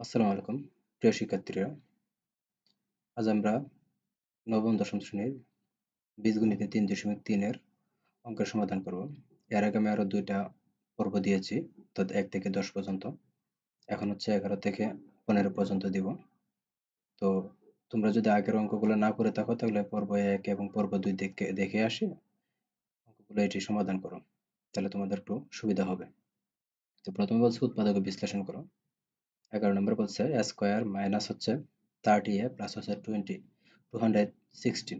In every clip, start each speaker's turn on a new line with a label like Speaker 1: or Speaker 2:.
Speaker 1: আসসালামু আলাইকুম প্রিয় শিক্ষার্থীরা। আজ আমরা নবম দশম শ্রেণীর বীজগণিতে ৩.৩ এর অঙ্কের সমাধান করব। এর আগে আমি আরো ২টা পর্ব দিয়েছি, অর্থাৎ ১ থেকে ১০ পর্যন্ত। এখন হচ্ছে ১১ থেকে ১৫ পর্যন্ত দিব। তো তোমরা যদি আগের অঙ্কগুলো না করে থাকো তাহলে পর্ব ১ এবং পর্ব ২ দেখে আসি অঙ্কগুলো এটি সমাধান করো, তাহলে তোমাদের একটু সুবিধা হবে। তো প্রথমে বলছে উৎপাদক বিশ্লেষণ করো। ১১ নম্বর বলছে স্কোয়ার মাইনাস হচ্ছে 30a প্লাস হচ্ছে 216,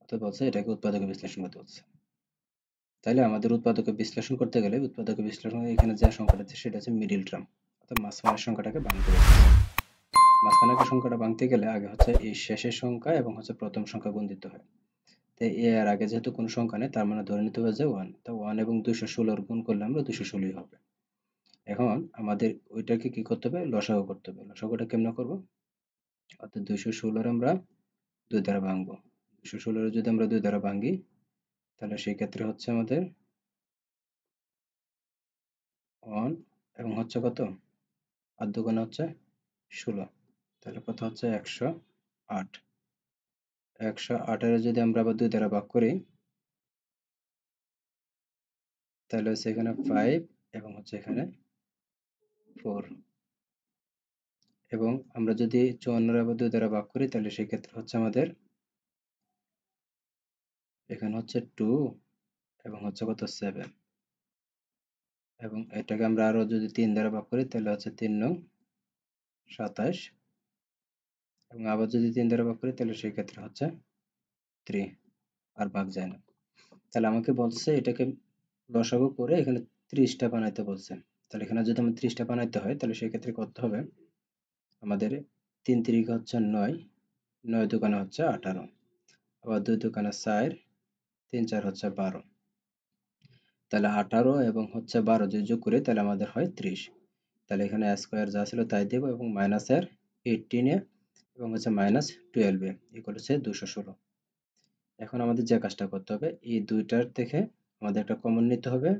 Speaker 1: অর্থাৎ বলছে এটাকে উৎপাদকে বিশ্লেষণ করতে বলছে। তাইলে আমাদের উৎপাদকে বিশ্লেষণ করতে গেলে উৎপাদকে বিশ্লেষণ এখানে যে সংখ্যাটা আছে সেটা হচ্ছে মিডিল টার্ম, অর্থাৎ মাঝখানের সংখ্যাটাকে ভাঙতে বলছে। মাঝখানের সংখ্যাটা ভাঙতে গেলে আগে হচ্ছে এই শেষের সংখ্যা এবং হচ্ছে প্রথম সংখ্যা গুণ দিতে হয়। তো এর আগে যেহেতু কোনো সংখ্যা নেই তার মানে ধরে নিতে হবে যে 1, তো 1 এবং 216 গুণ করলে আমরা 216ই হবে। এখন আমাদের ওইটাকে কি করতে হবে, লসাগু করতে হবে। লসাগুটা কেমনে করব, অর্থাৎ 216 আমরা 2 দ্বারা ভাঙবো। 216 যদি আমরা 2 দ্বারা ভাঙি তাহলে সেই ক্ষেত্রে হচ্ছে আমাদের 1 এবং হচ্ছে কত, 8 দুগুণে হচ্ছে 16, তাহলে কত হচ্ছে 108। 108 এর যদি আমরা আবার 2 দ্বারা ভাগ করি তাহলে হচ্ছে এখানে 5 এবং হচ্ছে এখানে 4, এবং আমরা যদি 54 এর আবার 2 দ্বারা ভাগ করি তাহলে সেই ক্ষেত্রে হচ্ছে আমাদের এখানে হচ্ছে 2 এবং হচ্ছে কত 7, এবং এটাকে আমরা আরো যদি 3 দ্বারা ভাগ করি তাহলে হচ্ছে 3 নং 27, এবং আবার যদি 3 দ্বারা ভাগ করি তাহলে সেই ক্ষেত্রে হচ্ছে 3, আর ভাগ যায় না। তাহলে আমাকে বলছে এটাকে লসাগু করে এখানে 30টা বানাইতে বলছে। তাহলে এখানে যদি আমার 30টা বানাইতে হয় তাহলে সেই ক্ষেত্রে করতে হবে আমাদের 3 তিরিকে হচ্ছে 9, 9 দুগুণে হচ্ছে 18, আবার 2 দুগুণে 4, 3 4 হচ্ছে 12, তাহলে 18 এবং হচ্ছে 12 যদি যোগ করি তাহলে আমাদের হয় 30। তাহলে এখানে স্কোয়ার যা ছিল তাই দেব এবং মাইনাসের 18 এ এবং হচ্ছে -12 এ ইকুয়াল হচ্ছে 216। এখন আমাদের যে কাজটা করতে হবে এই দুইটার থেকে আমাদের একটা কমন নিতে হবে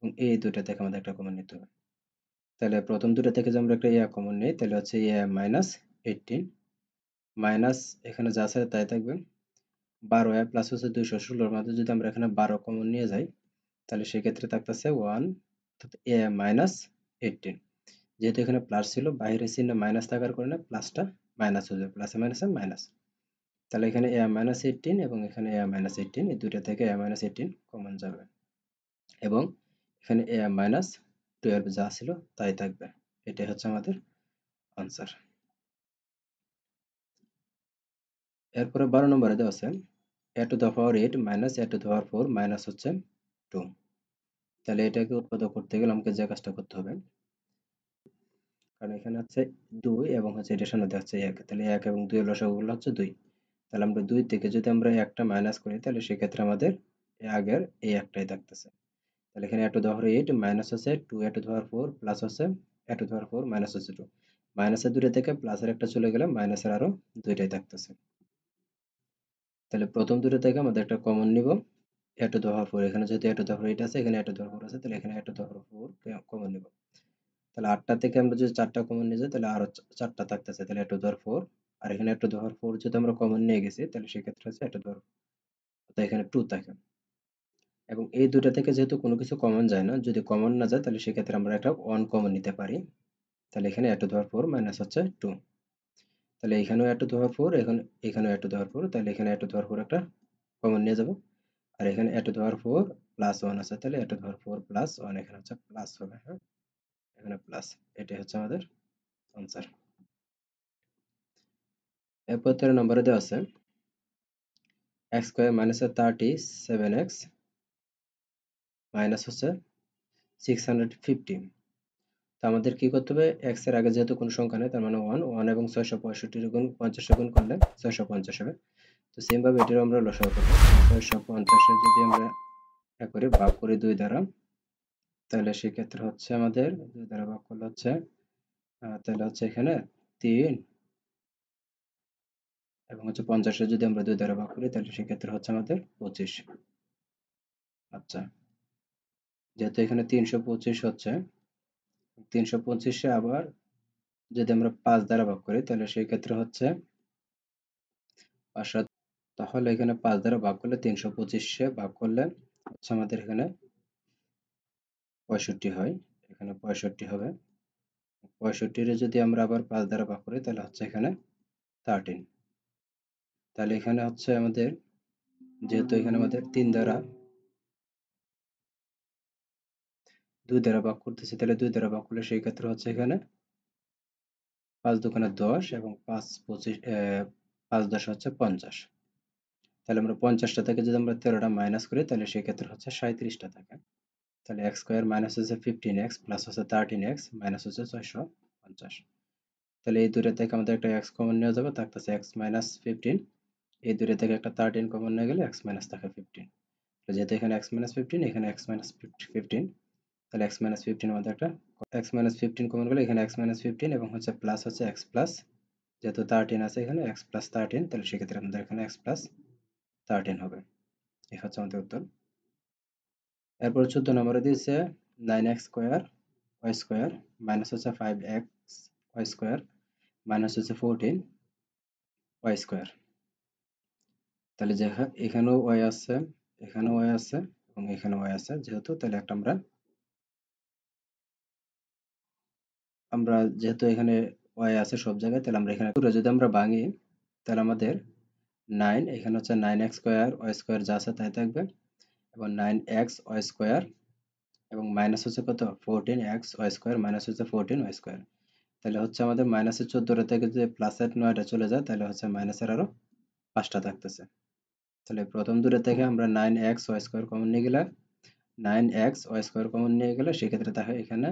Speaker 1: এবং এই দুইটা থেকে আমাদের একটা কমন নিতে হবে। তাহলে প্রথম দুটো থেকে যদি আমরা একটা কমন নিই তাহলে হচ্ছে -18 মাইনাস এখানে যা আছে তাই থাকবে 12 প্লাস হচ্ছে 216 এর মধ্যে যদি আমরা এখানে 12 কমন নিয়ে যাই তাহলে সেক্ষেত্রে থাকতেছে 1, অর্থাৎ -18। যেহেতু এখানে প্লাস ছিল বাইরের চিহ্ন মাইনাস থাকার কারণে প্লাসটা মাইনাস হয়ে যাবে, প্লাসে মাইনাসে মাইনাস। তাহলে এখানে -18 এবং এখানে -18, এই দুইটা থেকে -18 কমন যাবে এবং এখানে -12 যা ছিল তাই থাকবে। এটাই হচ্ছে আমাদের আনসার। এরপরে 12 নম্বরে দেওয়া আছে a to the power 8 minus a to the power 4 minus হচ্ছে 2। তাহলে এটাকে উৎপাদক করতে গেলে আমাকে যে কাজটা করতে হবে, কারণ এখানে হচ্ছে 2 এবং হচ্ছে এটার সামনে দেওয়া হচ্ছে 1, তাহলে 1 এবং 2 এর লসাগুগুলো হচ্ছে 2। তাহলে আমরা 2 থেকে যদি আমরা একটা মাইনাস করি তাহলে সেক্ষেত্রে আমাদের আগের এই একটাই থাকতেছে। তাহলে এখানে a to the power 8 minus হচ্ছে 2 a to the power 4 plus হচ্ছে a to the power 4 minus হচ্ছে 2। মাইনাসের দুটো থেকে প্লাসের একটা চলে গেলে মাইনাসের আরো দুইটাই থাকতেছে। তাহলে প্রথম দুটো থেকে আমাদের একটা কমন নিব a to the power 4, এখানে যেহেতু a to the power 8 আছে এখানে a to the power 4 আছে, তাহলে এখানে a to the power 4 common নিব। তাহলে 8টা থেকে আমরা যদি 4টা কমন নিয়ে যাই তাহলে আরো 4টা থাকতেছে, তাহলে a to the power 4, আর এখানে a to the power 4 যদি আমরা কমন নিয়ে গেছি তাহলে সেক্ষেত্রে হচ্ছে a to the power, অর্থাৎ এখানে 2 থাকে। এবং এই দুটো থেকে যেহেতু কোনো কিছু কমন যায় না, যদি কমন না যায় তাহলে সেক্ষেত্রে আমরা একটা 1 কমন নিতে পারি। তাহলে এখানে a to the power 4 minus হচ্ছে 2, তাহলে এখানেও a to the power 4, এখানেও a to the power 4, তাহলে এখানে a to the power 4 একটা কমন নিয়ে যাব। আর এখানে a to the power 4 plus 1 আছে, তাহলে a to the power 4 plus 1 এখানে হচ্ছে প্লাস হবে, হ্যাঁ এখানে প্লাস। এটাই হচ্ছে আমাদের আনসার। এরপর 13 নম্বরে দেওয়া আছে x square minus 37x minus হচ্ছে 650। তো আমাদের কি করতে হবে, x এর আগে যেহেতু কোনো সংখ্যা নেই তার মানে 1 এবং 665 গুণ 50 গুণ করলে 650 হবে। তো সেম ভাবে এটারও আমরা লসাগু করব। 650 এর যদি আমরা করে ভাগ করি 2 দ্বারা তাহলে সেক্ষেত্রে হচ্ছে আমাদের 2 দ্বারা ভাগ করলে হচ্ছে তাহলে হচ্ছে এখানে 3 এবং হচ্ছে 50 এর যদি আমরা 2 দ্বারা ভাগ করি তাহলে সেক্ষেত্রে হচ্ছে আমাদের 25। আচ্ছা, যেহেতু এখানে 325 হচ্ছে 325 এ আবার যদি আমরা 5 দ্বারা ভাগ করি তাহলে সেই ক্ষেত্রে হচ্ছে 5 তাহলে এখানে 5 দ্বারা ভাগ করলে 325 ভাগ করলে হচ্ছে আমাদের এখানে 65 হয়, এখানে 65 হবে। 65 রে যদি আমরা আবার 5 দ্বারা ভাগ করি তাহলে হচ্ছে এখানে 13। তাহলে এখানে হচ্ছে আমাদের, যেহেতু এখানে আমাদের 3 দ্বারা 2 দ্বারা ভাগ করতেছি, তাহলে 2 দ্বারা ভাগ করলে সেই ক্ষেত্রে হচ্ছে এখানে 5 দুগুণে 10 এবং 5 25 5 10 হচ্ছে 50। তাহলে আমরা 50টা থেকে যদি আমরা 13টা মাইনাস করি তাহলে সেই ক্ষেত্রে হচ্ছে 37টা থাকে। তাহলে x স্কয়ার মাইনাস হচ্ছে 15x প্লাস হচ্ছে 13x মাইনাস হচ্ছে 650। তাহলে এই দুইটা থেকে আমাদের একটা x কমন নেওয়া যাবে, থাকতেছে x মাইনাস 15। এই দুইটা থেকে একটা 13 কমন নিয়ে গেলে x মাইনাস থাকে 15। যেহেতু এখানে x মাইনাস 15, এখানে x মাইনাস 15, তাহলে x মাইনাস 15 আমাদের একটা x মাইনাস 15 কমন গেলে এখানে x মাইনাস 15 এবং হচ্ছে প্লাস হচ্ছে x প্লাস, যেহেতু 13 আছে এখানে x প্লাস 13, তাহলে সেক্ষেত্রে আমাদের এখানে x প্লাস 13 হবে। এই হচ্ছে আমাদের উত্তর। এরপর 14 নম্বরে দিয়েছে 9x square Y square minus হচ্ছে 5x ওয়াই স্কোয়ার মাইনাস হচ্ছে 14 ওয়াই স্কোয়ার। তাহলে যে এখানেও ওয়াই আছে, এখানেও ওয়াই আছে এবং এখানে ওয়াই আছে, যেহেতু তাহলে একটা আমরা যেহেতু এখানে ওয়াই আছে সব জায়গায়, তাহলে আমরা এখানে পুরো যদি আমরা ভাঙি তাহলে আমাদের 9, এখানে হচ্ছে 9x স্কোয়ার ওয়াই স্কোয়ার যা আছে তাই থাকবে, এবং 9x ওয়াই স্কোয়ার এবং মাইনাস হচ্ছে কত 14x ওয়াই স্কোয়ার মাইনাস হচ্ছে 14 ওয়াই স্কোয়ার। তাহলে হচ্ছে আমাদের মাইনাসের 14 থেকে যদি প্লাসের 9টা চলে যায় তাহলে হচ্ছে মাইনাসের আরো 5টা থাকতেছে। তাহলে প্রথম দুটো থেকে আমরা 9x ওয়াই স্কোয়ার কমন নিয়ে গেলে, 9x ওয়াই স্কোয়ার কমন নিয়ে গেলে সেক্ষেত্রে থাকে এখানে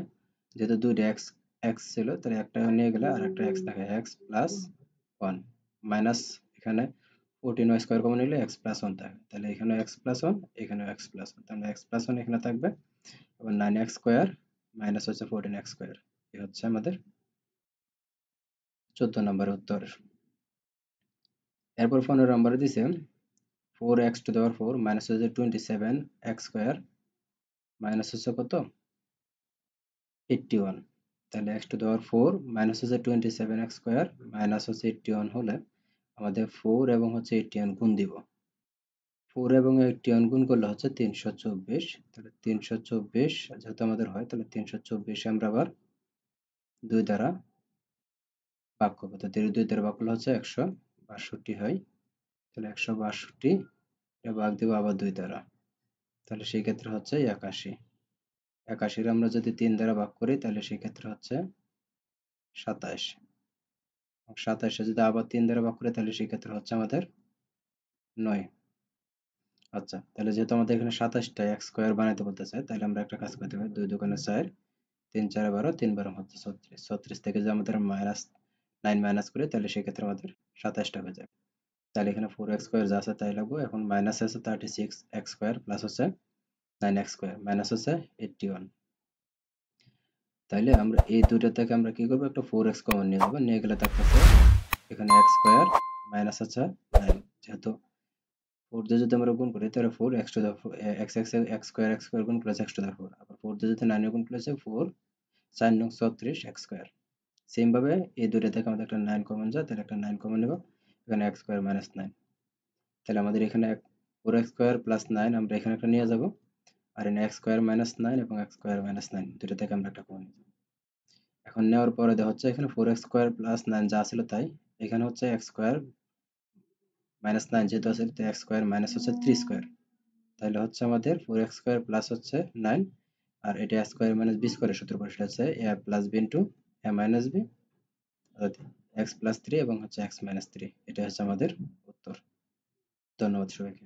Speaker 1: যেহেতু দুইটা x x ছিল তাহলে একটা নিয়ে গেলে আর একটা x থাকে x প্লাস 1 মাইনাস এখানে 14 ওয়াই স্কোয়ার কমন নিলে x প্লাস 1 থাকে, তাহলে এখানে x প্লাস 1 এখানে x প্লাস 1, তাহলে x প্লাস 1 এখানে থাকবে এবং 9x স্কোয়ার মাইনাস হচ্ছে 14x স্কোয়ার। এই হচ্ছে আমাদের 14 নম্বর উত্তর। এরপর 15 নম্বরে দিছে 4x two the power 4 minus হচ্ছে 27x স্কোয়ার মাইনাস হচ্ছে কত 81। তাহলে x to the power 4 minus হচ্ছে 27x স্কোয়ার মাইনাস হচ্ছে 81 হলে আমাদের 4 এবং হচ্ছে 81 গুণ দিব। 4 এবং 81 গুণ করলে হচ্ছে 324। তাহলে 324 যেহেতু আমাদের হয় তাহলে 324 আমরা আবার 2 দ্বারা ভাগ করবো। তো 2 দ্বারা ভাগ করলে হচ্ছে 162 হয়। তাহলে 162 ভাগ দিব আবার 2 দ্বারা, তাহলে সেই ক্ষেত্রে হচ্ছে 81। 81 আমরা যদি 3 দ্বারা ভাগ করি তাহলে সেই ক্ষেত্রে হচ্ছে 27। 27 যদি আবার 3 দ্বারা ভাগ করি তাহলে সেই ক্ষেত্রে হচ্ছে আমাদের 9। আচ্ছা, তাহলে যেহেতু আমাদের এখানে 27টা x স্কয়ার বানাইতে বলতেছে তাহলে আমরা একটা কাজ করতে পারি, 2 দুগুণে 4, 3 4 12, 3 12 হচ্ছে 36। 36 থেকে যদি আমাদের মাইনাস 9 মাইনাস করি তাহলে সেই ক্ষেত্রে আমাদের 27টা হয়ে যায়। তাহলে এখানে 4x স্কয়ার যা আছে তাই লাগবে। এখন মাইনাস আছে 36x স্কয়ার প্লাস হচ্ছে 9x স্কয়ার মাইনাস হচ্ছে 81। তাইলে আমরা এই দুইটা থেকে আমরা কি করবো, একটা 4x কমন নিয়ে যাবো, নিয়ে গেলে থাকতেছে এখানে x স্কয়ার মাইনাস হচ্ছে 9। যেহেতু 4 দিয়ে যদি আমরা গুণ করি তাহলে 4 x to the x x x square গুণ প্লাস x টু দা 4, আবার 4 দিয়ে যদি 9 এর গুণ করলে 4 4 9 36 x স্কয়ার। সেম ভাবে এই দুইটা থেকে আমাদের একটা 9 কমন যায়, তাহলে একটা 9 কমন নেব, এখানে x স্কয়ার মাইনাস 9। তাহলে আমাদের এখানে 4x স্কয়ার প্লাস 9 আমরা এখানে একটা নিয়ে যাব, আর এখানে x স্কয়ার মাইনাস 9 এবং x স্কয়ার মাইনাস 9 দুইটা থেকে আমরা একটা কমন নিব। এখন নেওয়ার পরে দেখা হচ্ছে এখানে 4x স্কয়ার প্লাস 9 যা ছিল তাই, এখানে হচ্ছে x স্কয়ার মাইনাস 9 যেহেতু আছে তো x স্কয়ার মাইনাস হচ্ছে 3 স্কয়ার। তাহলে হচ্ছে আমাদের 4x স্কয়ার প্লাস হচ্ছে 9, আর এটা a স্কয়ার মাইনাস b স্কয়ারের সূত্র করে, সেটা হচ্ছে a plus b into a minus b অর্থাৎ x প্লাস 3 এবং হচ্ছে x মাইনাস 3। এটা হচ্ছে আমাদের উত্তর। ধন্যবাদ সবাইকে।